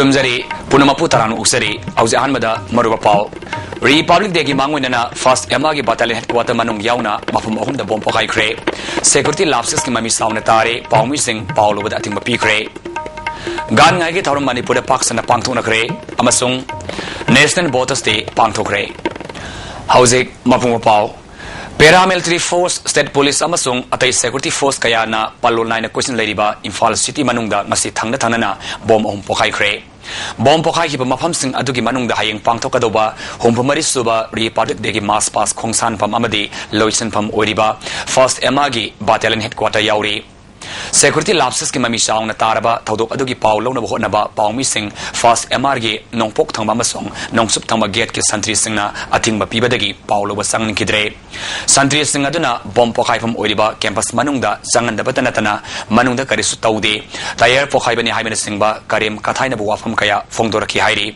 खुदुमजरी पुनमपु तरानु उक्सरी औजे अहनमदा मरुबा पाव Republic day की मांगोइनना first एमा की बाटल हेडक्वार्टर मनुंग याउना मफम अहुमदा बॉम्ब पखाइख्रे सिक्योरिटी लाप्सेस की ममी साउना तारे पाउमी सिंह पाउलोबदा अतिंग पीख्रे गान ngai की थौरम मणिपुर पाक्सना पांगथोनख्रे अमसुंग नेशनल वोटर्स डे पांगथोख्रे हौजे मफम पाव पैरामिलिटरी फोर्स स्टेट पुलिस अमसुंग अतई सिक्योरिटी फोर्स कयाना पल्लो नाइन क्वेश्चन लेरिबा इम्फाल सिटी मनुंगदा ngasi thangna thanana bomb ahum pokhaikhre bomb pokhaikiba mafamsing adugi manungda hayeng pangthokadoba humphumari suba republic day ki mass pass khongsan pham amadi loisan pham oriba first ema gi battalion headquarter yauri security lapses ki mami shaung na taraba thodok adugi paw lona bo na ba pawmi sing first mr gi nongpok thangba masong nongsup thangba gate ki santri singna athingba pibadagi paw loba sang khidre santri sing aduna bomb pokhai pham oiriba campus manungda jangan da batana tana manungda karisu taude tayar pokhai bani haibena singba karim kathaina bu wafam kaya fongdoraki hairi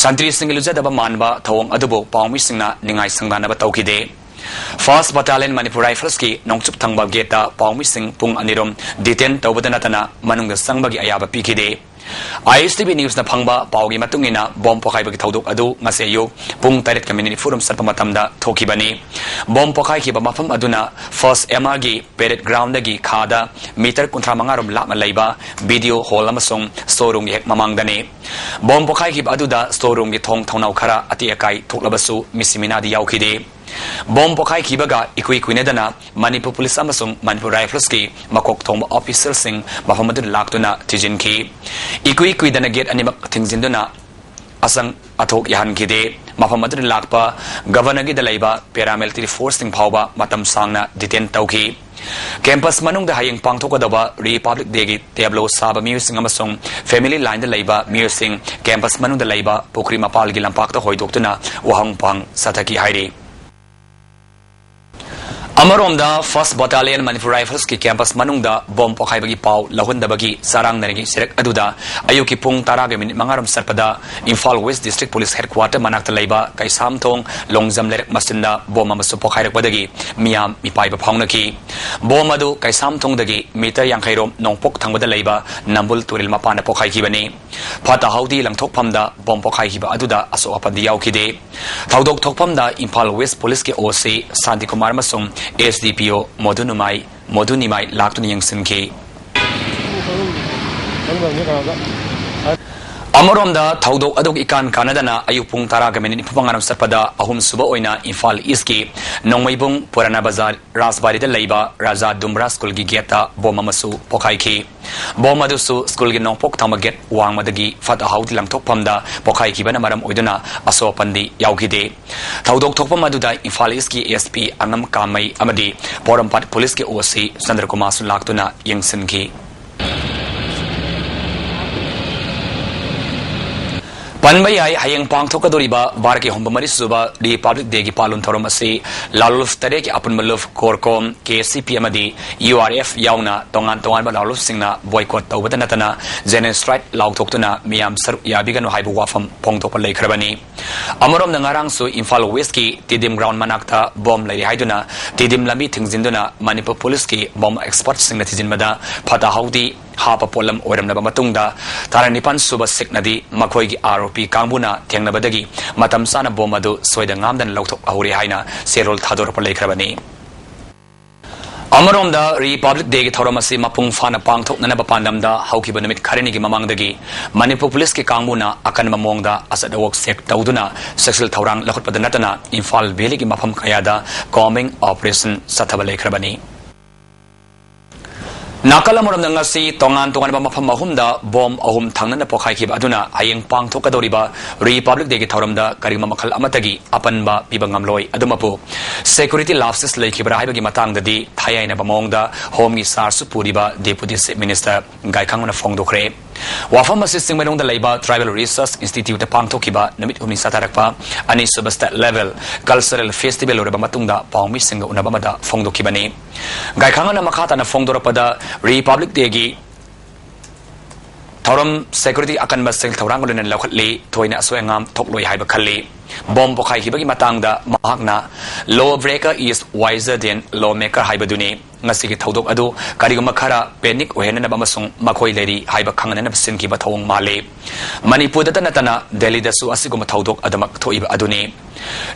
santri sing lujada ba manba thawong adubo pawmi singna ningai sangdana ba tawkide First Battalion Manipur Rifles ki nongchup thangba geta paumi sing pung anirom detain tawbadana tana manungda sangbagi ayaba pikide ISTV News na phangba pawgi matungina bomb pokhai bagi thodok adu ngaseyo pung taret community forum sarpa matamda thokibani bomb pokhai ki ba mafam aduna first ema gi parade ground dagi khada meter kunthra mangarom lama leiba video hall amasong storeroom hek mamangdani bomb pokhai ki aduda storeroom gi thong thonau khara ati akai thoklabasu misimina di yaukide bomb pokhai kibaga ikui kuinedana Manipur police amasung Manipur Rifles ki makok thongba officer sing mahamadun laktuna tijin ki ikui kuidana gate animak thingjinduna asang athok yahan kide mahamadun lakpa governor gi dalaiba paramilitary force sing phawba matam sangna detain tauki campus manung da hayeng pangthokadaba republic day gi tablo saba music amasung family line da laiba music campus manung da laiba pokri mapal gi lampak ta hoidoktuna wahang pang sathaki hairi Amarom First Battalion Manipur Rifles ki campus manungda bomb pokhai bagi paw lahunda bagi sarang narigi sirak aduda ayuki pung taraga minit mangaram sarpada Imphal West District Police Headquarter manakta laiba kai samthong longjam lerek masinda bomb amasu pokhai rak badagi miyam mipai ba phaunaki bomb adu kai samthong dagi meter yang khairom nongpok thangbada laiba nambul turil mapana pokhai ki bani phata haudi langthok phamda bomb pokhai ki ba aduda aso apandi yaukide thaudok thokpamda Imphal West Police ki OC Santi Kumar masung SDPO Modunimai Laktuni Yang Sinki Amaromda Taudok Adok Ikan Kanadana Ayupung Taraga Menin Pupangaram Sarpada Ahum Suba Oina Imphal Iski Nongmaibung Purana Bazar Rasbari de Laiba Raza Dumra School Gigeta Bomamasu Pokaiki Bomadusu School Ginopok Tamaget Wangmadagi Fata Haudi Lang Tokpamda Pokaiki Banamaram Oiduna Aso Pandi Yaukide Taudok Tokpamaduda Imphal Iski ASP Angam Kamai Amadi Porampat Police Ki OC Sandra Kumasu Laktuna Yang Sinki Panbayai hayang pangthokadoriba barki hombamari suba Republic Day ki palun thorom ase laluf tare ki apun maluf korkom KCP amadi URF yauna tongan ba laluf singna boycott tawbadana tana general strike lauthoktuna miyam sar yabiganu haibu wafam pongthokpa leikrabani amarom nangarang su Imphal West ki tidim ground manakta bomb lai haiduna tidim lambi thingjinduna Manipur police ki bomb expert singna tijinmada phata haudi hapa polam oramnaba matungda taranipan suba siknadi makhoi gi ROP kambuna thengnabadagi matam sana bomadu soida ngamdan lauthok ahuri haina serol thador pa leikrabani Amarom Republic Day ki thoramasi mapung fana pangthok nana bapandamda haukiba namit kharini gi mamangdagi Manipur police ki kambuna akan mamongda asada work sek tauduna sexual thorang lakhutpada natana Imphal Valley ki mafam kayada combing operation sathabale leikrabani Nakala moram ngasi tongan ba mafam ahumda bomb ahum thangnana pokhai ki aduna hayeng pangthokadoriba Republic Day ki thoramda karima makhal amatagi apanba pibangamloi adumapu security lapses leikibra haibagi matangdadi thayaina bamongda home gi sar supuriba deputy chief minister gaikangona fongdokre wafam assisting menong da leiba tribal research institute ta pangthokiba namit humni satarakpa ani substat level cultural festival oreba matungda pawmi singa unabamada fongdokibani gaikangana makhata na fongdorapada Republic Day gi thoram security akan masel thorang golenen lakhli thoina soengam thokloi haiba khalli bomb pokhai hibagi matangda mahakna law breaker is wiser than lawmaker haibaduni ngasigi thodok adu kariguma khara panic ohenana bamasung makhoi leri haiba khangana sinki ba thong male manipur da natana delhi da su asiguma thodok adamak thoiba aduni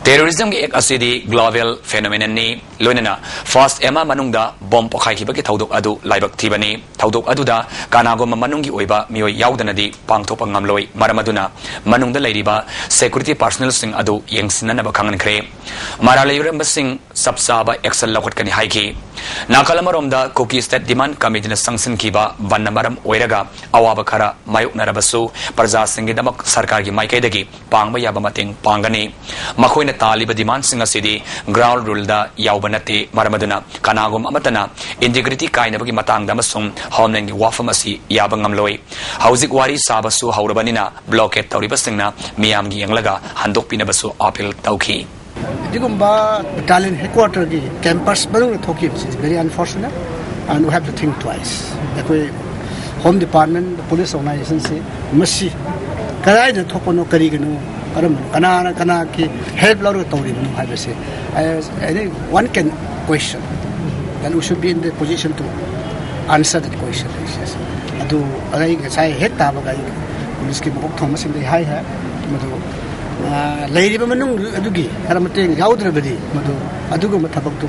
terrorism gi ek asidi global phenomenon ni loinana first ema manungda bomb pokhai ki bagi thodok adu laibak thibani thodok adu da kanagoma manungi oiba mioi yaudana di pangthopa ngamloi maramaduna manungda leiriba security personnel sing adu yengsinana ba khangan khre mara leiram sing sabsaba excel lokot kani haiki nakalamarom da cookie state demand committee na sanction kiba vannamaram oiraga awaba khara mayuk narabasu parja singi damak sarkar gi maikai dagi pangba yaba mateng pangani makhoina taliba demand sing asidi ground rule da yaubanate maramaduna kanagom amatana integrity kaina bagi matang da masung homeland gi wafam asi yaba ngamloi hauzik wari sabasu hauраbanina blockade tawriba singna miyam gi yanglaga handok pinabasu appeal tawki digumba battalion headquarter gi campus balung thoki is very unfortunate and we have to think twice that way home department the police organization say masi karai na thokono karigano karam kana ki help laru tawri nu have say I think one can question and we should be in the position to answer that question adu alai sai het ta ba gai police ki bok thoma sim dei hai ha madu leiriba manung adugi aramateng yaudrebadi madu adugo mathabak tu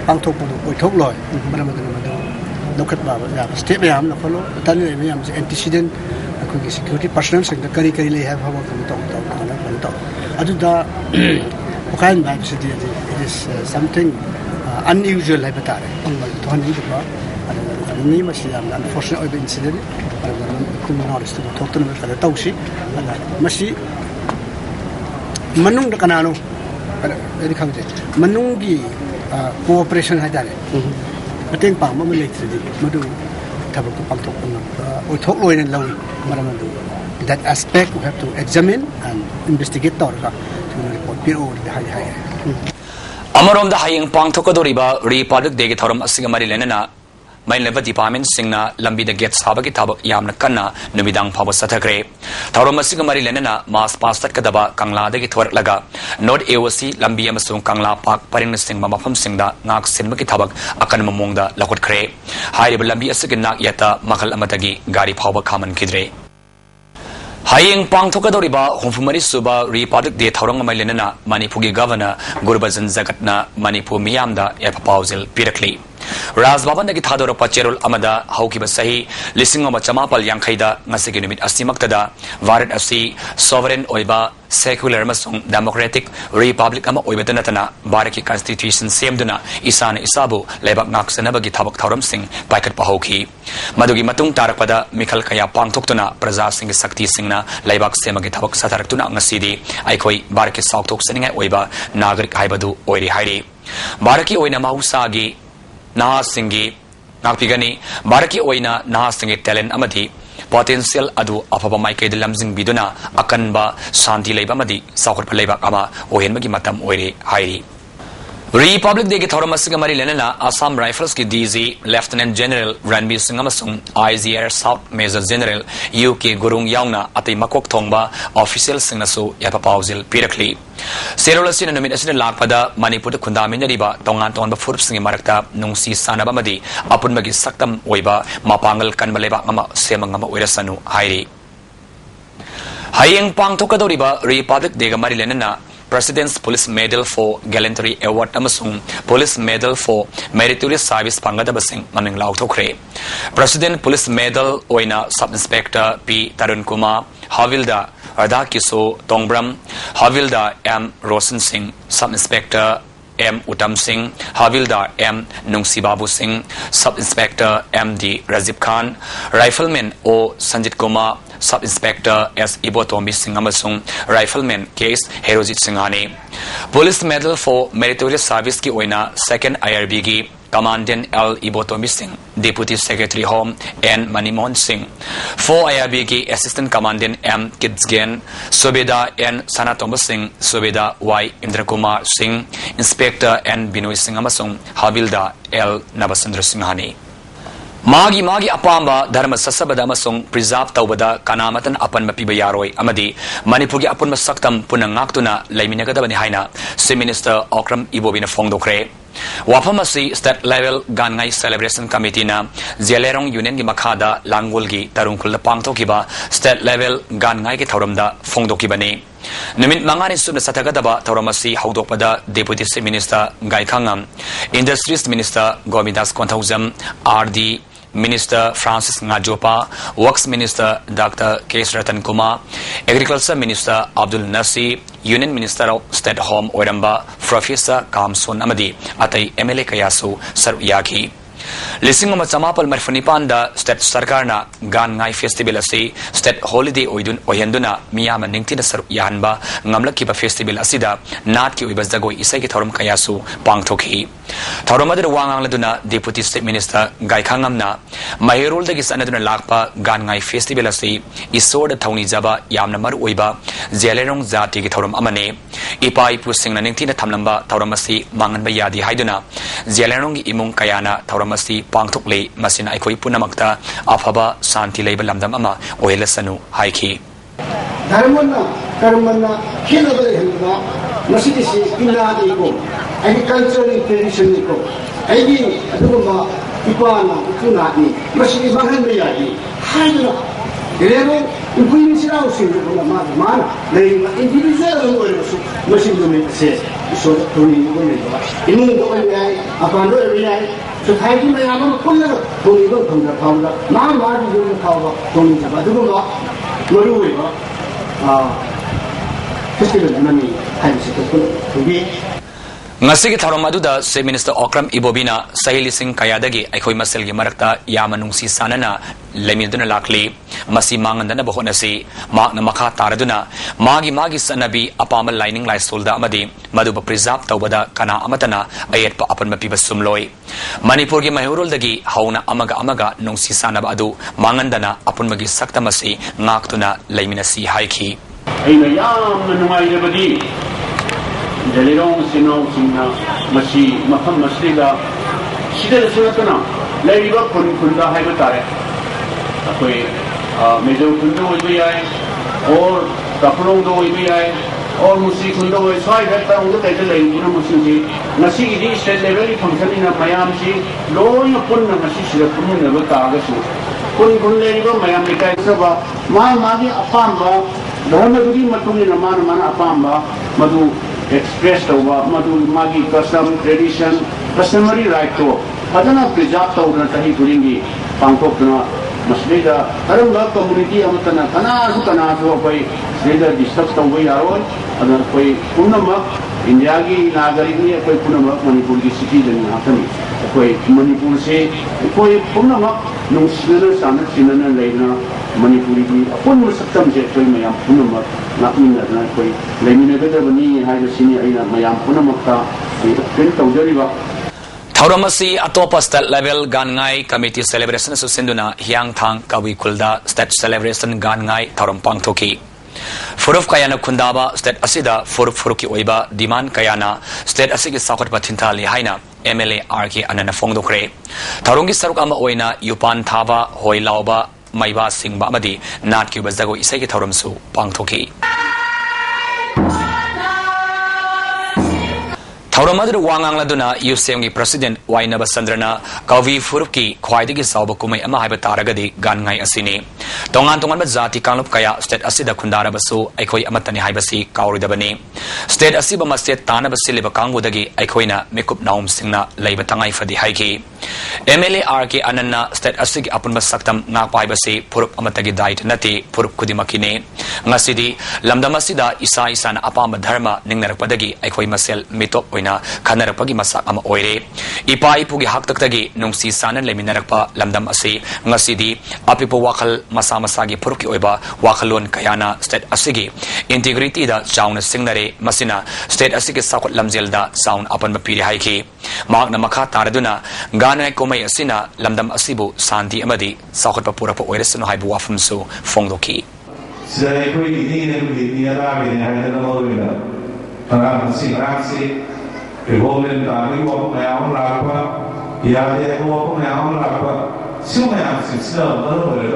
pangthok pudu oithok loi maramadu madu lokat ba ya step yam na follow tani me yam antecedent akogi security personnel sing kari le have hawa to adu da okain ba city it is something unusual like batare to hani ba ni masi yam unfortunate incident criminal to talk to me tawsi masi manung da kanano edi khamje manung gi cooperation hadare ateng pang ma military madu thabak to pangthok oi thok loi nan lawi maramadu that aspect we have to examine and investigate torga to report piro the high amarom da hayeng pangthok doriba republic de gi thoram asiga mari lenana main level department singna lambi da get sabagi tabak yamna kanna numidang phawa sathakre thorom asiga mari lenana mas pastat kadaba kangla da gi thor laga not aoc lambi amasung kangla park paring sing mafam singda ngak sinma ki thabak akan mamong da lakot khre hairib lambi asiga nak yata makhal amatagi gari phawa khaman kidre hayeng pangthokadoriba humfumari suba republic de thorong mai lenana manipur gi governor gurbazan zagatna manipur miyamda epapauzil pirakli Raz Bhavan dagi thadoro pacherol amada haukiba sahi lising oma chamapal yankhaida ngasigi numit asimaktada varat asi sovereign oiba secular masung democratic republic ama oibata natana baraki constitution semduna isana isabu lebak naksanabagi thabak thoram sing paikat pahauki madugi matung tarakpada mikhal kaya pangthoktuna praja sing sakti singna lebak semagi thabak satharaktuna ngasidi aikoi baraki saukthok saningai oiba nagarik haibadu oiri hairi baraki oina mahusagi Naha Singi Nakpigani Baraki Oina Naha Singi talent amadi potential adu afaba maike de lamjing biduna akanba shanti leiba madi sakhor leiba ama ohen magi matam oire hairi Republic de thoram asiga mari lenana Assam Rifles ki DG Lieutenant General Ranbir Singh amasung IGR South Major General UK Gurung yauna atai makok thongba official singnasu yapa pauzil pirakli Serolasi na namin asina lakpada Manipur kundamin na riba tongan ba furup singi marakta nungsi sanaba madi apun magi saktam oiba mapangal kan maleba ngama semang ngama oirasanu hairi hayeng pangthoka doriba Republic de mari lenana President's Police Medal for Gallantry Award amasung Police Medal for Meritorious Service pangadabasing maming lauthokre President Police Medal oina Sub Inspector P Tarun Kumar Havildar Radha Kiso Tongbram Havildar M Rosen Singh Sub Inspector M Uttam Singh Havildar M Nungsi Babu Singh Sub Inspector M D Razib Khan Rifleman O Sanjit Kumar Sub Inspector S Ibotombi Singh amasung Rifleman Case Herojit Singhani Police Medal for Meritorious Service ki oina Second IRB ki Commandant L Ibotombi Singh Deputy Secretary Home N Manimon Singh 4 IRB ki Assistant Commandant M Kidsgen Subeda N Sanatomba Singh Subeda Y Indra Kumar Singh Inspector N Binoy Singh amasung Havildar L Nabasandra Singhani Magi apamba dharma sasabada amasung preserve tawbada kanamatan apan mapiba yaroi amadi Manipurgi apun masaktam punang ngaktuna laiminagadabani haina si Minister Okram Ibobina fongdokre Wafamasi state level gangai celebration committee na Zelerong Union gi makhada Langul gi Tarungkul pangthokiba state level gangai ki thoramda phongdokibani numit mangani subna sathagadaba thoramasi haudokpada deputy chief minister Gai Khangam industries minister Gomidas Konthaujam RD Minister Francis Ngajopa, Works Minister Dr. K. Ratan Kumar, Agriculture Minister Abdul Nasi, Union Minister of State Home Oiramba, Professor Kamson Amadi, Atai MLA Kayasu Saruyaki. Lising of Samapal Marfanipanda, State Sarkarna, Gan Ngai Festival Asi, State Holiday Oidun Oyanduna, Miyama Ningtina Saruyanba, Ngamlakiba Festival Asida, Natki Ubazago Isaki Thorum Kayasu, Pangtoki. Thoramadu Wangang Laduna, Deputy State Minister Gai Khangamna, Mahirul the Gisanaduna Lakpa, Gan Ngai Festival Asi, Isoda Tony Zaba, Yamnamar Uiba, Zelerong Zati Thorum Amane, Ipai Pusing Ningtina Tamlamba, Thoramasi, Mangan Bayadi Haiduna, Zelerong Imung Kayana, Thoramasi, Pangtokle, Masina Ikoi Punamakta, Afaba, Santi Label Lamdam Ama, Oelasanu, Haiki. Karmana, Kilabella, Masisi, Inadigo, agricultural tradition, Agi, Aduma, Ipana, Tunati, Masini Mahanayadi, Hydra, Remo, Queen's House in the Mana, they individual machine says, so Tony, in the way, upon the way, so Haiti may have a color, Tony from the powder, Mamma, the power, Tony Zabaduma, Maruva. Ngasigi Tharomaduda, State Minister Okram Ibobina, Sahili Singh Kayadagi, Aikoi Maselgi Marakta, Yamanungsi Sanana, Lemiduna Lakli, Masi Mangandana Bohonasi, Magna Maka Taraduna, Magi Sanabi, Apama Lining Lai Solda Amadi, Maduba Prizap Taubada, Kana Amatana, Ayet Pa Apan Mapiba Sumloi. Manipurgi Mahurul Dagi, Hauna Amaga, Nungsi Sanabadu, Mangandana, Apun Magi Saktamasi, Ngaktuna, Leminasi Haiki. Aina yam nungai lebadi Jalirong Sino Sina Masi Maham Masliga Sida Sunatana Laiba Kunda Habatare Akoi Mejo Kundo Ibi or Kapulong do Ibi or Musi Kundo is why that on the Lay Musi Nasi is state level function in a Mayamsi, low upon the Masi Pun never Kagasu. Pun Lego Mayami Kaisaba, my Magi Apamba. Dharmaduri Matuni Namana Mana Apamba, Madu expressed over Madu Magi custom, tradition, customary right to Adana Prijata over Tahi Puringi, Pankopna, Masveda, Aramba community Amatana, Kana, Hukana, Way, Sreda, disturbs the way our own, other way Punama, Indiagi, Nagari, a Punama, Manipuri citizen in Atami, a way Manipur say, a way Punama, no sooner, Sana, Sinan, Lena. Manipuri, upon some jet, Mayam Punama, not mean that night way. Lemina Bedabani, High Senior, Mayam Punamaka, Print of Jeriba. Tauramasi Atopa State Level Gangai Committee Celebration Susinduna, Hyang Thang Kawi Kulda, State Celebration Gangai, Tauram Pangtoki. Furuf Kayana Kundaba, State Asida, Furuf Furuki Oiba, Diman Kayana, State Asigi Sakot Patintali Haina, MLA RK Anana Fongdokre. Taurungi Sarukama Oina, Yupan Tava, Hoi Lauba, Maiba Singh Bamadi, Nat Cubazago Isaki Tauramsu, Pangtoki. Tauramadu Wangang Laduna, UCMG President Wainaba Sandrana, Kavi Furuki, Kwaidigi Saubakumai Amahiba Taragadi, Gangai Asini. Tongan Bazati Kanup Kaya, State Asida Kundara Basu, Aikoi Amatani Hibasi, Kauridabani. State Asibama State Tanabasili Bakangudagi, Aikoina, Mekup Naum Singna, Laibatangai for the Haiki. MLA RK Anana, State Asig Upon Basaktam, Napibasi, Purup Amatagi died Nati, Purup Kudimakine. Ngasidi, Lamdamasida, Isa Isan Apama Dharma, Ningarpadagi, Aikoi Masel, Mitop. Kanarapagi masak ama oire ipai pugi haktaktagi nungsi sanan leminarakpa lamdam asi ngasidi apipo wakal masa masagi purki oiba wakalon kayana state asigi integrity da sound singnare masina state asigi sakot lamjelda sound apan mapiri haiki magna makha taraduna gana komai asina lamdam asibu santi amadi sakot papura pa oire sunu haibu wafumsu fongdoki sai koi ni ne ni ara be ne ha na mo wina para si Evolving time, walk around Lapa, Yaya walk around Lapa, Sumaya Sister, Mother,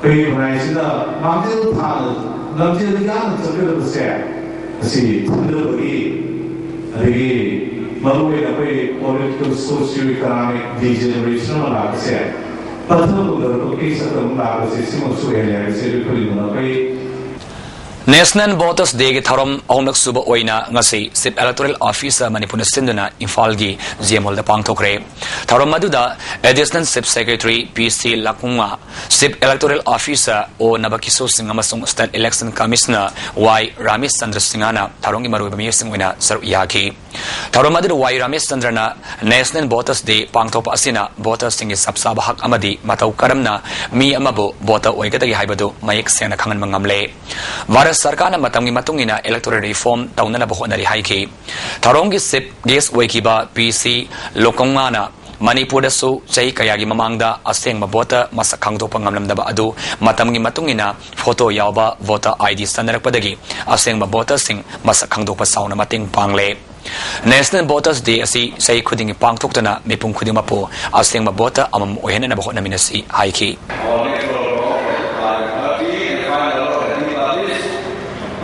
Pay Risina, Mountain Tunnel, London Gun to build the set. See, the मरुए न पे political socio-economic degeneration वाला से पत्थर को दर को किस तरह वाला से सिमो सुए ले से भी कोई न पे National Voters Day ki tharom aumnak suba oina ngasi sip electoral officer manipuna sinduna imphal gi GML da pangthokre tharom maduda additional sip secretary PC Lakunga sip electoral officer o nabakiso singh amasung state election commissioner Y Ramesh Chandra Singhana tharong gi maru bami sing oina saru yaki tharom maduda Y Ramesh Chandra na National Voters Day pangthop asina voters sing sabsa bahak amadi matau karamna mi amabu voter oigatagi haibadu mayek sena khangan mangamle Sarkana matangi matungina electoral reform taunana bahonari haiki tharongi sip ges wekiba PC Lokongana Manipur da su chai kayagi mamangda aseng mabota masakhang to pangamlamdaba adu matamgi matungina photo yawba voter ID sandarakpadagi aseng mabota sing masakhang to pasauna mating pangle National Voters Day asi sai khudingi pangthoktana mepung khudima po aseng mabota amam ohenana bahona minasi haiki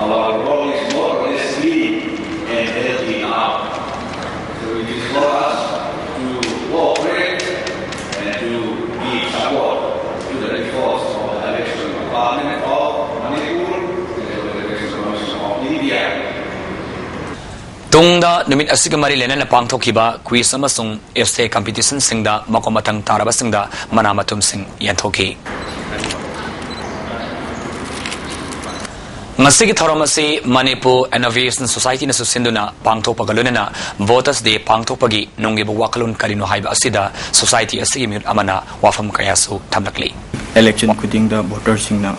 Our role is more or less lead and helping out. So it is for us to cooperate and to give support to the efforts of the election department of Manipur and the election commission of India. Tungda numit asiga mari lena na pangthokiba quiz amasung essay competition singda makomatang taraba singda manamatum sing yanthoki Ngasigi tharamasi Manipur Innovation Society na susinduna pangthokpagalunana Voters Day pangthokpagi nongibu wakalun karino haiba asida society asigi mut amana wafam kayasu thamlakli election khuding da voter singna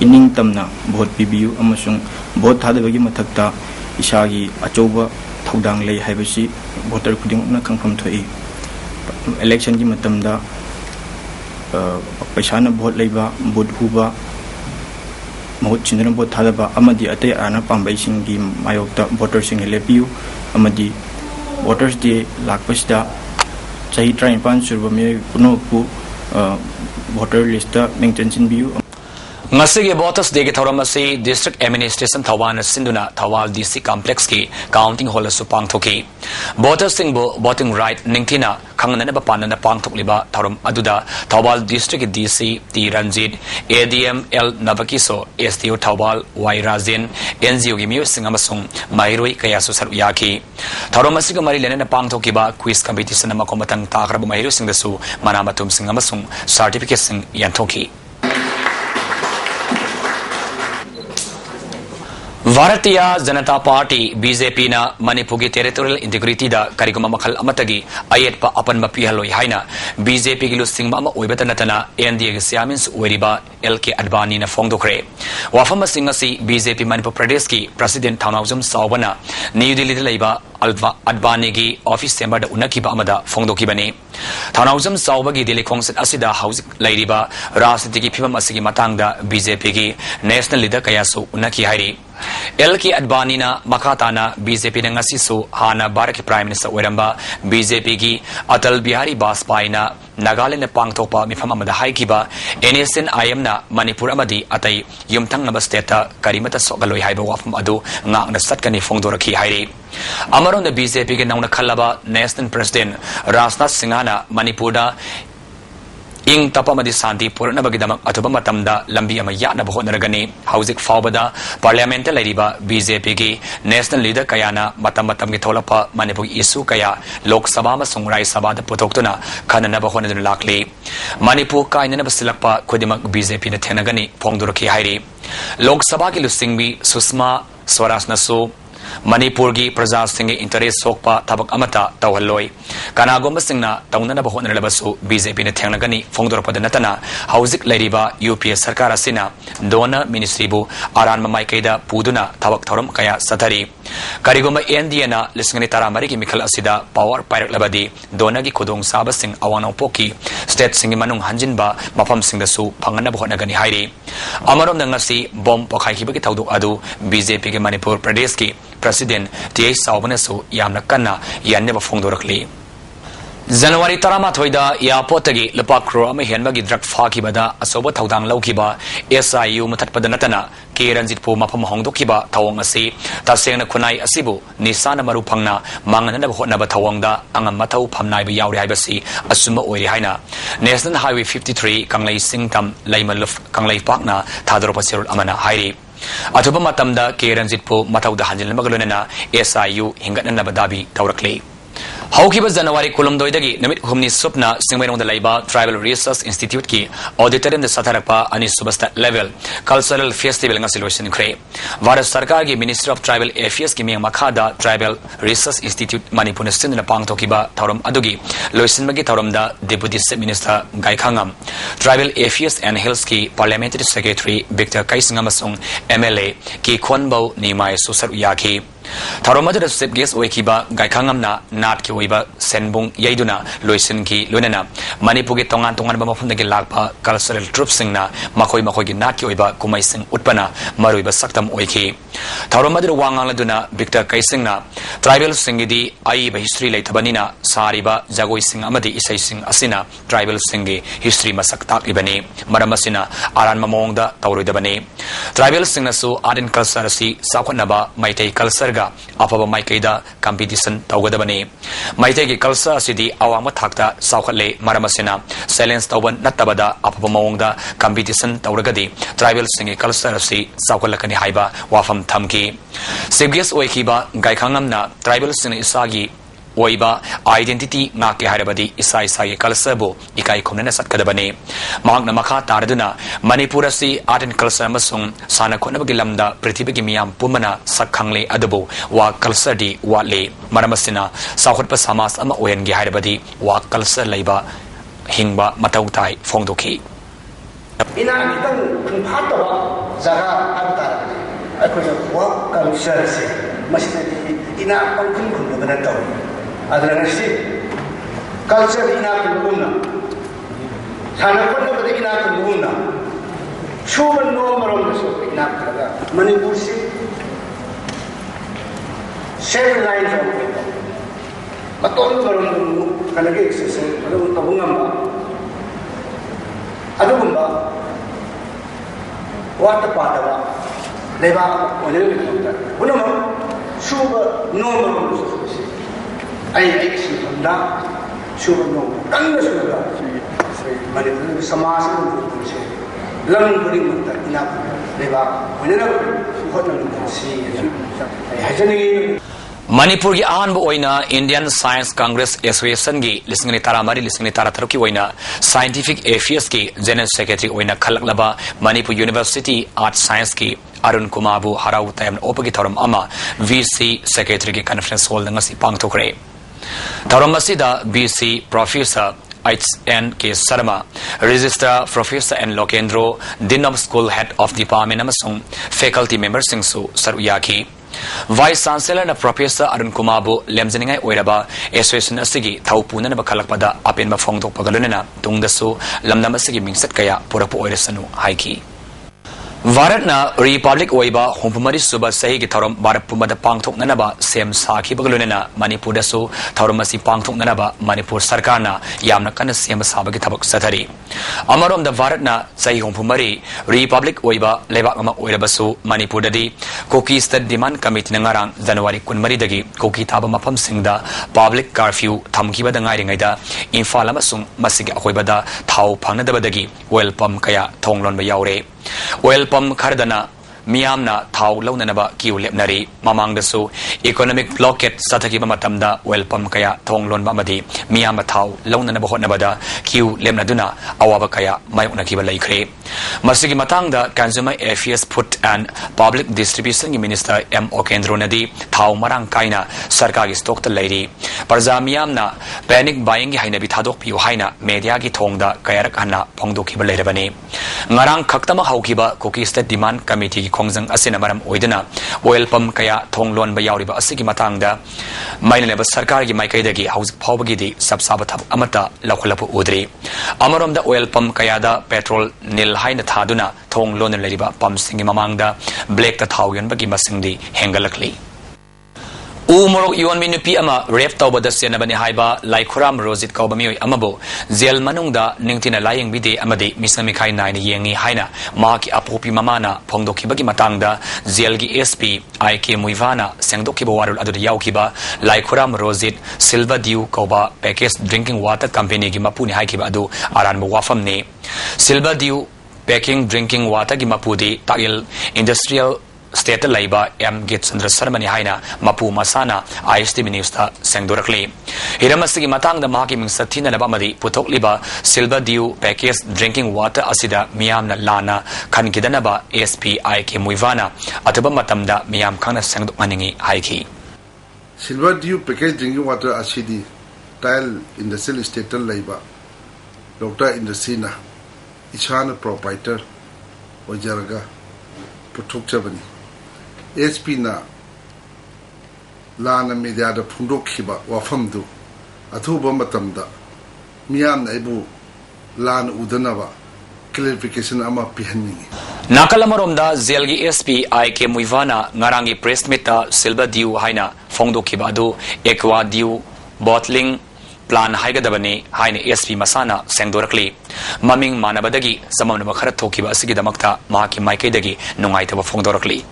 ining tamna vote pibiu amasung vote thadabagi mathakta isagi achoba thodang lei haibasi voter khuding na khangpham thoi election gi matamda paisa na vote leiba vote huba Mahut chindran vote thadaba amadi ate ana pambai singi mayokta voters sing lepiu amadi voters day lakpasda chahi train pan surba me kuno ku voter list mingtensin biu Ngasigi Voters Day ki tharamasi District Administration Thawan Sinduna Thawal DC Complex ki counting hall su pangthoki Voters sing bo voting right ningthina khangnana ba panana pangthokliba tharam aduda Thawal District DC T Ranjit ADM L Nabakiso STO Thawal Y Rajen NGO gi miu sing amasung mairoi kayasu saru yaki tharamasi ga mari lena pangthokiba quiz competition ma komatang takrab mairu sing dasu manamatum sing amasung certificate sing yanthoki Bharatiya Janata Party BJP na Manipur ki territorial integrity da kariguma makhal amatagi ayet pa apan mapihaloi haina BJP ki lusing ma oibata natana NDA ki siamins oiriba LK Advani na fongdokre wafama singasi BJP Manipur Pradesh ki President Thanaujam Sawana New Delhi da leiba Advani ki office chamber da unakiba amada fongdokibani Thanaujam Sawa ki Delhi Khongsit asida house leiriba rajniti ki phimam asigi matangda BJP ki national leader kayasu unaki hairi LK Advani na makatana BJP na ngasisu hana Bharat ki Prime Minister oiramba BJP ki Atal Bihari Vajpayee na Nagaland na pangthokpa mifam amada haikiba NSN IM na Manipur amadi atai yumthang naba state ta karimata sogaloi haiba wafam adu ngak na satkani fongdoraki hairi amaron da BJP ki nauna khalaba National President Rajnath Singh na Manipur da ing tapamadi santi purna bagidamak atuba matamda lambi ama yana bahon ragani hauzik fawbada parliament leriba BJP ki national leader kayana matam ki tholapa Manipur issue kaya lok sabha ma sungrai sabha da putoktuna khanana bahon dun lakli Manipur ka inana basilakpa khodimak BJP na thenagani phongduraki hairi lok sabha ki lusingbi Susma Swaraj nasu Manipur gi praja singi interest sokpa thabak amata tawhalloi kanagomba singna tawnana bahon labasu BJP ne thengnagani fongdor padanatana hauzik leiriba UPS sarkar asina dona ministry bu aran mamai kaida puduna thabak thoram kaya sathari karigomba NDA na lisngani taramari ki mikhal asida power pirate labadi dona gi khudong saba sing awano poki state singi manung hanjinba mafam singda su phangana bahon nagani hairi amarom nangasi bomb pokhai ki bagi thawdu adu BJP ke Manipur Pradesh ki President T.H. Saubanasu yamna kanna yanne ba fongdorakli January tarama thoida airport gi lupa crore ama henbagi drug fakibada asoba thaudang laukiba SIU mathatpada natana ke ranjitpu mafam hongdokiba thawang asi tasengna khunai asibu nisana maru phangna mangana hotnaba thawangda angam mathau phamnai ba yauri haibasi asuma oiri haina National Highway 53 kanglai singtam laimaluf kanglai pakna thadro pasirul amana hairi atuba matamda ke ranjitpu mathauda hanjil magalonena SIU hingatna badabi tawrakle Haukiba January Kulumdoidagi, Namit Humni Supna, Singway on the Laiba, Tribal Research Institute Ki, Auditorium the Satarapa, and Subasta level, Cultural Festival in Solution Cray. Varas Sarkagi, Minister of Tribal Affairs Kimi Makada, Tribal Research Institute, Manipunistin in the Pang Tokiba, Taurum Adugi, Loisin Magi Taurumda, Deputy Minister Gai Kangam, Tribal Affairs and Hillski, Parliamentary Secretary Victor Kaisingamasung, MLA, Ki Kwanbo Nimai Susaruyaki. Taromada sip guest Wakiba, Gaikangamna, Nat Kiwiba, Senbung, Yaiduna, Loisin Ki, Lunana, Manipugi Tongan Tongan from the Gilakpa, Cultural Troops Singna, Makoi Makogi Nakiwiba, Kumaising Utpana, Maruiba Saktam Oiki. Taromada Wangaladuna, Victor Kaisingna, Tribal Singidi, Aiba History Laitabanina, Sariba, Jagoi Sing Amadi Isai Sing Asina, Tribal Singi, History Masaktak Ibani, Maramasina, Aran Mamonda, Tauridabani. Tribal Singnasu, Aden Kalsarasi, Sakwanaba, Maite Kalsar. Apaba Maikaida competition Taugadabani. Maitegi Kalsa City Awama Takta Saukale Maramasina Silence Tauban Natabada Apaba Maungda competition Tauragadi Tribal Singi Kalsa Si Saukalakani Haiba Wafam Tamki Sibias Oikiba Gaikangamna Tribal Sin Isagi Oiba identity Naki Harabadi Isai Sai Kalsabo Ikai Komena Satkadabani Magna Maka Tarduna Manipurasi Art and Kalsa Masung Sana Konabagilamda Pritibigi Miam Pumana Sakangli Adabo Wa Kalsadi Wale Maramasina Saukot Pasamas Ama Oyengi Harabadi Wa Kalsa Laiba Hingba Matautai Fongdoki Ina Nitang Patawa Zara Antara Aku Wa Kalsa Masih Ina Pangkun Kundabanatau Adana nasi culture ina kuluna sana kon ko ina kuluna shuban no marom so ina kala Manipur si 7 lines of people maton marom kanage exercise marom tabungamba adugumba what patawa leba onel unama shuba no marom so I actually from that should know. Can you show that? Manipur Samas learn very much enough. Whenever what you see, Manipur gi ahan bo oina Indian Science Congress Association gi listening taramari listening tarataruki oina Scientific Affairs gi General Secretary oina khalaklaba Manipur University Art Science gi Arun Kumabu Harau Tayam Opagi Thorum Ama VC Secretary gi Conference Hall ngasi pangthokre Tauramasi BC Professor N.K. Sarma, Registrar Professor N. Lokendro, Dean of School Head of Department Amasung, Faculty Member Singsu Saruyaki, Vice Chancellor and Professor Arun Kumabu, Lemzeningai Oiraba, Association Asigi, Taupuna Bakalakpada, Apin Mafongdo Pagaluna, Tungdasu, Lamnamasigi Mingset Kaya, Purapo Oiresanu, Haiki. Varatna Republic Oiba, Humpumari Suba Sahi Gitarum, Barapumada Pangtok Nanaba, Sem Saki Bagaluna, Manipur Dasu, Taurumasi Pangtok Nanaba, Manipur Sarkana, Yamnakana Sem Sabagitabak Satari. Amarum the Varatna, Sahi Humpumari, Republic Oiba, Levakama Oibasu, Manipur Dadi, Koki Stud Demand Committee Nangarang, January Kunmaridagi, Koki Tabamapam Singda, Public Curfew, Tamkiba Dangaringaida, Infalamasung, Masig Oibada, Tau Panadabadagi, Welpam Kaya, Tonglon Bayaure. Welpam Kardana Miamna Tau Launanaba Kiu Lepnari Mamang Dasu Economic Blockade Sataki Matamda Welpam Kaya Tonglon Bamadi Miama Tau Launanaba Hotnabada Kiu Lemnaduna Awabakaya Mayunakiba Laikre Masigi Matangda Consumer Affairs Put and Public Distribution Minister M. Okendro Nadi Tau Marang Kaina Sarkagi Stock the Lady Parza Miamna Panic Buying Hainabi Tadok Piu Haina Mediagi Tongda Kayarak Anna Pongdokiba Ledabani Ngarang Kaktama Haukiba Koki State Demand Committee Kongjang Asina Maram Oidana Welpam Kaya Tonglon Bayauriba Asiki Matangda Maineba Sarkagi Maikaidagi House Pobagidi Subsabatab Amata Lakulapu Udri Amarom the Welpam Kayada Petrol Nil Haina Taduna Tonglon Ladiba Pam Singi Mamangda Blake the Tauyan Bagi Masindi Hengalakli Umorok yuan minupi ama rep tawbada senabani haiba laikhuram rozit kaubamioi amabo zel manungda ningtina layeng bide amade misnami khai naina yengi haina maki apopi mamana phongdokhibagi matangda zelgi SP IK Muivana sengdokhiba warul adu yaukiba laikhuram rozit silver dew kauba package drinking water company gi mapuni haikiba adu aranba wafamne silver dew packing drinking water gi mapudi takil industrial State Laiba NG.SANJOY haina mapu masana ISTV News ta sengdorakli hiramasi matang da mahaki mingsathina na bamadi putok liba silver dew package drinking water asida miyam na lana khan kidana ba SP IK Muivana ataba matamda miyam khangna sengdok maningi haiki silver dew package drinking water asidi tile industrial state Laiba Dr. Indusina Ichana proprietor Ojaraga putok chabani SP na lana media da phundok khiba wafam du athuba matamda miyam na ibu lan udanaba clarification ama pihanni Nakalamaromda zelgi SP IK Muivana ngarangi press meta silver dew haina phongdok khiba adu aqua dew bottling plan haigadabani haina SP masana sengdorakli maming manabadagi samamna makhara thokiba asigi damakta mahaki maikaidagi nungaitaba phongdorakli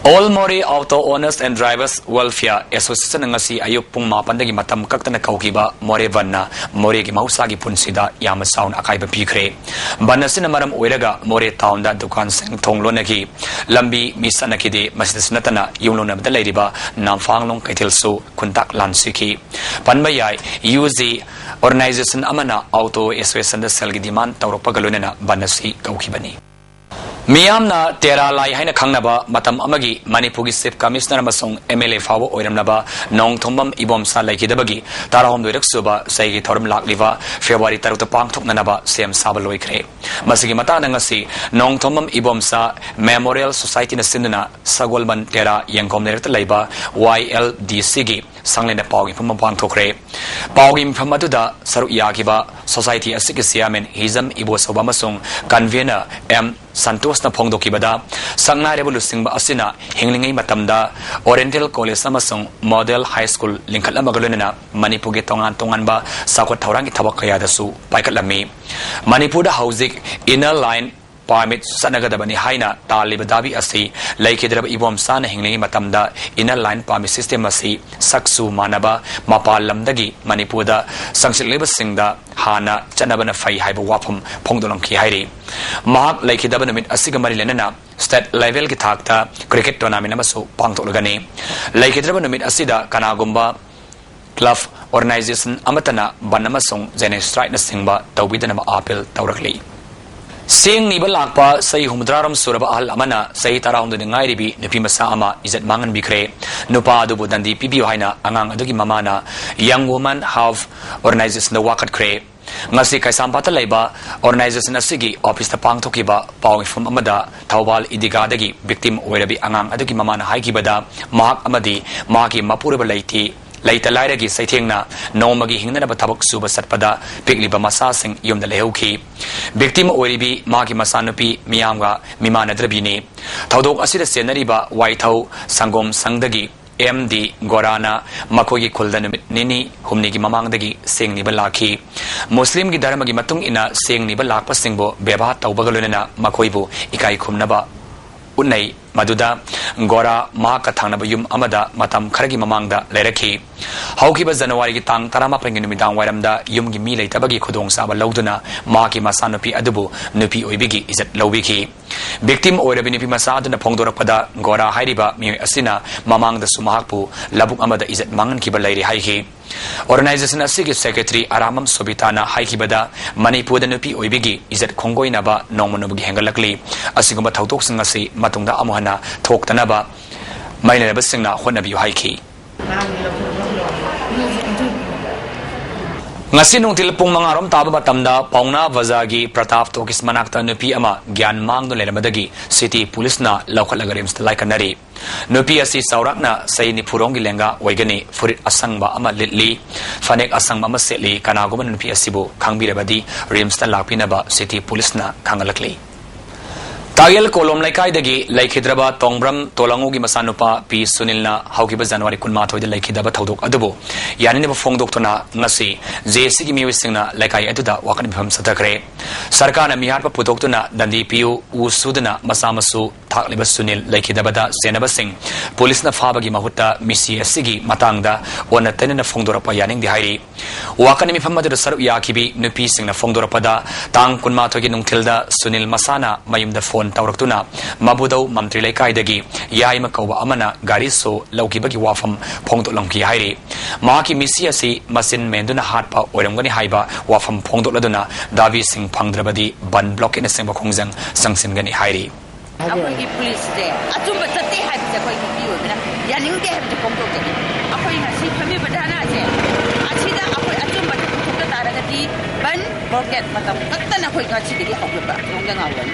All Mori Auto Owners and Drivers Welfare Association ngasi ayuk pung mapandagi matam kaktana kaukiba More Vanna More gi mausagi punsida yama sound akaiba pikre banasina maram oiraga More town da dukan seng thonglonagi lambi misanakide masdasnatana yunglona badalairiba namfanglong kaithilsu kuntak lansiki panbayai UZ organization amana auto association da selgi demand tawropagalonena banasi kaukibani Miyamna tera lai haina khangnaba matam amagi Manipuri Chief Commissioner amasung MLA fawo oiramnaba nong thombam ibom sa laikidabagi tarahom doirak suba saigi thorum lakliva February 3 pangthoknanaba sem sabaloikre masigi matana ngasi nong thombam ibom sa Memorial Society na sinna sagolban tera yangkom nerta laiba YLDC gi sanglena pawgi pham pangthokre pawgi phamaduda saru yakiba society asiki chairman hizam ibo soba masung convener M Santos na phongdokibada sangna revolution ba asina hinglingai matamda Oriental College amasung Model High School linkhatlamagalona Manipur ge tongan ba sakot thaurangi thabak kaya dasu paikatlami Manipur da housing inner line permit sanagadabani haina talibadabi asi laikidrab ibom sana hinglingai matamda inner line permit system asi saksu manaba mapalamdagi Manipur da sangsileba singda hana chanabana fai haiba wafam phongdolangki hairi mahak laikidaba numit asiga mari lenana state level ki thakta cricket tournament amasu pangtolagani laikidraba numit asida kanagumba club organization amatana banamasung jene strike na singba tawbidana ma appeal tawrakli Sing ni balakpa say humdraram suraba ahal amana say tarawndo ni ngairibi nupi masa ama izat mangan bikre nupa adubo dandi pibiyo haina angang adugi mamana young woman have organization the wakat kre ngasi kaisampata laiba organization asigi office ta pangthokiba pawing from amada thawbal idigadagi victim oirabi angang adugi mamana haikibada mahak amadi magi mapuraba laiti Laita lairagi saithengna nomagi hingnana bathabak suba satpada pikliba masa sing yumda lehauki victim oiribi magi masanupi miyamga mimanadrabini thaudok asida senariba waithau sangom sangdagi MD Gorana makogi khuldan nini humnigi mamangdagi sengni balaki muslim gi dharmagi matung ina sengni balakpa singbo beba tawbagalona makoibu ikai khumnaba unai maduda gora ma ka thangnaba yum amada matam kharagi mamangda lerakhi haukiba January gi tang 15 gi numidang wairamda yum gi mi leitabagi khudong saba lauduna ma ki masanupi adubu nupi oibigi izat lawbiki victim oirabi nupi masaduna phongdorakpada gora hairiba mi asina mamangda sumahakpu labuk amada izat mangan kiba lairi haiki organization asigi secretary aramam sobitana haikibada Manipur da nupi oibigi izat khongoinaba nongmonobugi hengalakli asigumba thautok singasi matungda amuhana thoktanaba mailaba singna honabi haiki ngasi nungtil pung mangarom taba batamda paungna vazagi pratap tokis manakta nupi ama gyan mangdo lenamadagi city police na laukhalagarim laikanari nupi asi saurakna saini phurongi lenga waigani furit asangba ama litli fanek asangba ama setli kanagoma nupi asibu khangbirabadi rimsta lakpinaba city police na khangalakli Tagel kolom laikai laikhidraba tongbram tolangu gi masanupa P Sunilna haukiba January kunma thoide laikhidaba thodok adubo yani ba fongdok tona ngasi JC gi miwisingna laikai aduda wakan bham satakre sarkana mihar pa putok tona dandi piu usudna masamasu thakliba Sunil laikhidaba da senaba sing police na faba gi mahutta misi asigi matangda ona tenena fongdora pa yaning di hairi wakan mi phamma da saru yakibi nupi singna fongdora pada tang kunma thogi nungthilda Sunil masana mayumda phone tawraktuna mabudau mamtri laikai dagi yaima kauba amana gari so laukibagi wafam phongdo lamki hairi maki misi asi masin menduna hatpa oiramgani haiba wafam phongdo laduna davi sing phangdrabadi ban block in sengba khongjang sangsingani hairi akoigi police de achumba chatti haibse akoigi biodna yaningde habje phongdo de akoi ngasi phami badana je achida akoi achumba thukta taragati ban blocket matam kattana akoi ngasi de hokba nongdanga awan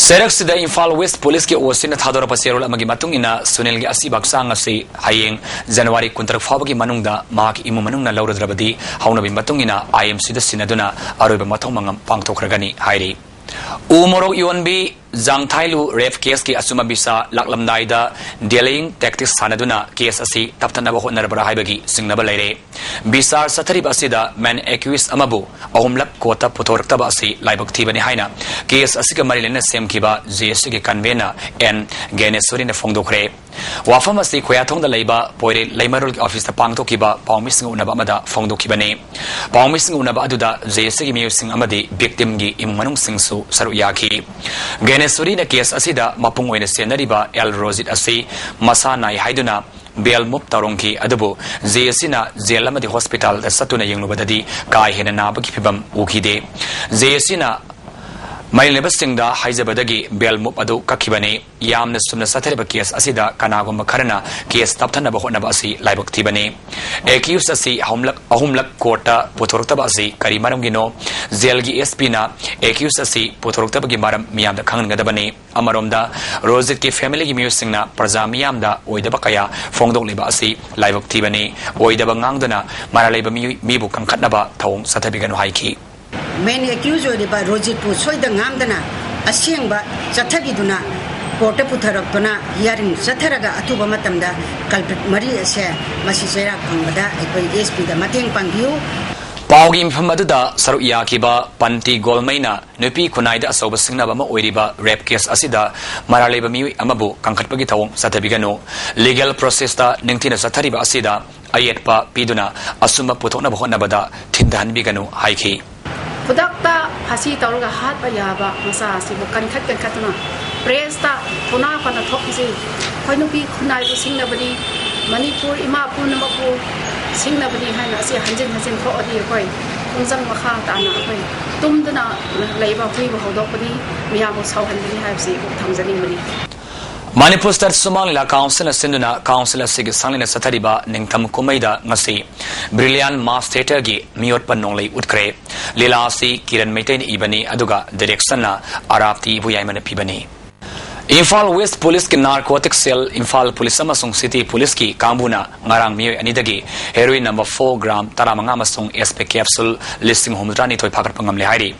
Serak sida Infal West Police ke osina thadora paserol amagi matungina Sunil gi asi baksang ase hayeng January kuntrak fabagi manungda mak imu manungna lawradrabadi haunabi matungina IMC da sinaduna aroiba mathong mangam pangtokragani hairi Umorok Yonbi Zangthailu rape case ki asuma bisa laklamnaida dealing tactics sanaduna case asi taptanaba hotnarbara haibagi singnaba leire bisar satarib asida man accused amabu ahumlak kota putortaba asi laibak thibani haina case asiga marilena semkiba JC ge convener en Genesori na fongdokre wafam asi khoyathong da leiba poire leimarul office ta pangtokiba pawmising unaba amada fongdokibane pawmising unaba aduda JC ge musing amadi victim gi imanung singsu saru yaki Genesori na case asida mapung oina senariba El Rosit asi masanai haiduna Bel mup tarongki adubu JC na jelamadi hospital da satuna yenglubadadi kai hena nabaki phibam ukide JC na Maileba singda haizabadagi bel mup adu kakibane yamna sumna sathariba case asida kanagum kharana case tapthana ba hona ba asi laibak thibane accused asi ahumlak kota puthorta ba asi kari maramgino zelgi SP na accused asi puthorta ba gi maram miyam da khangadabane amaromda Rozit ki family gi musing na praja miyam da oidaba kaya fongdok leba asi laibak thibane oidaba ngangdana maralaiba mi bu kangkhatnaba thong sathabiganu haiki Many accused of the Rosit Pusoi the Ngamdana, a Siangba, Satagiduna, Porta Putharaptona, hearing Sataraga Atuba Matamda, Culprit Maria Share, Masisera Pangada, SP the Mating Pangu. Pawgim Hamada Saru Yakiba, Panti Golmaina, Nupi Kunaida Asoba Sinabama Oiriba, rape case Asida, Maraleba Mi Amabu, Kankatpagitong, Satabigano, legal process da Nintina Satariba Asida, Ayetpa, Piduna, Asuma Putona Honabada, Tindan Bigano, Haiki. Pudakta hasi taurga hat bayaba masa si bukan katuna presta puna pana thokisi khoinupi khunai bu singna bani Manipur ima puna mapu singna bani haina si hanjin tho adi khoi kunjang makha ta na khoi tumdana leiba hui bu hodok bani miya bu sauhan bani haibsi thamjani bani Manipur State Somaliland Council Sinduna Council Sig Sanglina Satariba Ningtam Kumaida Ngasi Brilliant Mass Theatre gi Miot Panonglei Utkre Lilasi Kiran Metain Ibani Aduga Direction na Arapti Buyaiman Pibani Infal West Police ki Narcotic Cell Infal Police Amasung City Police ki Kambuna Ngarang Miyo Anidagi Heroin number 4 gram Taramanga Masung SP capsule listing Humdrani Toy Pakar Pangam Lehari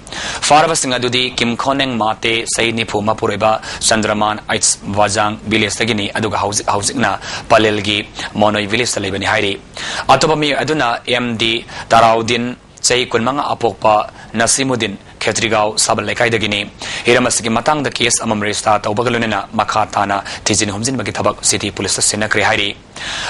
Faraba Singadudi Kim Koneng Mate Say Nipu Mapureba Sandraman Aits Vajang Village Tagini Aduga Housing na Palelgi Monoi Village Talibani Hairi Atoba Miyo Aduna MD Taraudin Say Kunmanga Apokpa Nasimuddin Ketrigao Sabal Lekai Dagini Hiramasiki Matang the case amam resta Taubagaluna Makatana Tizin Humzin Bagitabak City Police Senakri Hairi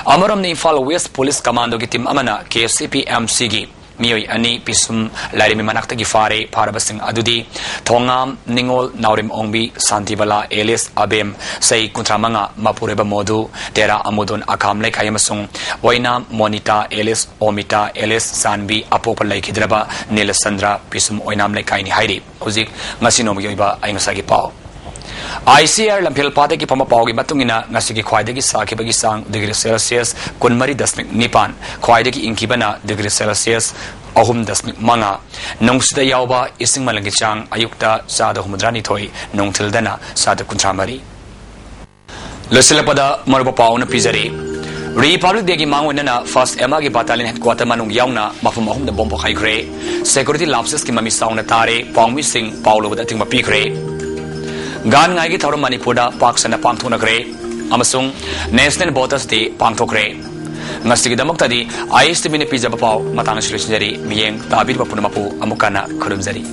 Amaram ni Infal West Police Commando Gitim Amana KCPMC gi Mioi Ani Pisum Larimi Manakta Gifare Parabasing Adudi Tongam Ningol Naurim Ongbi Santivala Elis Abem Say Kuntramanga Mapureba Modu Tera Amudon Akam Lekayamasung Wainam Monita Elis Omita Elis Sanbi Apopa Laikidraba Nilasandra Pisum Oinam Lekaini Hairi Uzik Masino Yoiba Aingasagi Pau ICR Lampil Pate ki Pama Pau gi Matungina Nasiki Kwaidagi Saki Bagisang degree Celsius Kunmari Dasmik Nipan Kwaidagi Inkibana degree Celsius Ahum Dasmik Manga Nungsida Yauba Ising Malangi Chang Ayukta Sada Humudrani Toy Nungtildana Sada Kuntramari Luselapada Maruba Pauna Pizari Republic Degi Mangwena First Emagi Battalion Headquarter Manung Yauna Mafumahum the Bombo High Grey Security Lapses ki Mami Sauna Tare Pong Missing Paulo with a Timba Picre gan ngai gi thorum Manipur da pak sana pangthuna kre amasung National Voters Day pangthokre ngasigi damak tadi ISTV ne pijaba pau matang solution jari miyeng tabir ba punamapu amukana khurumjari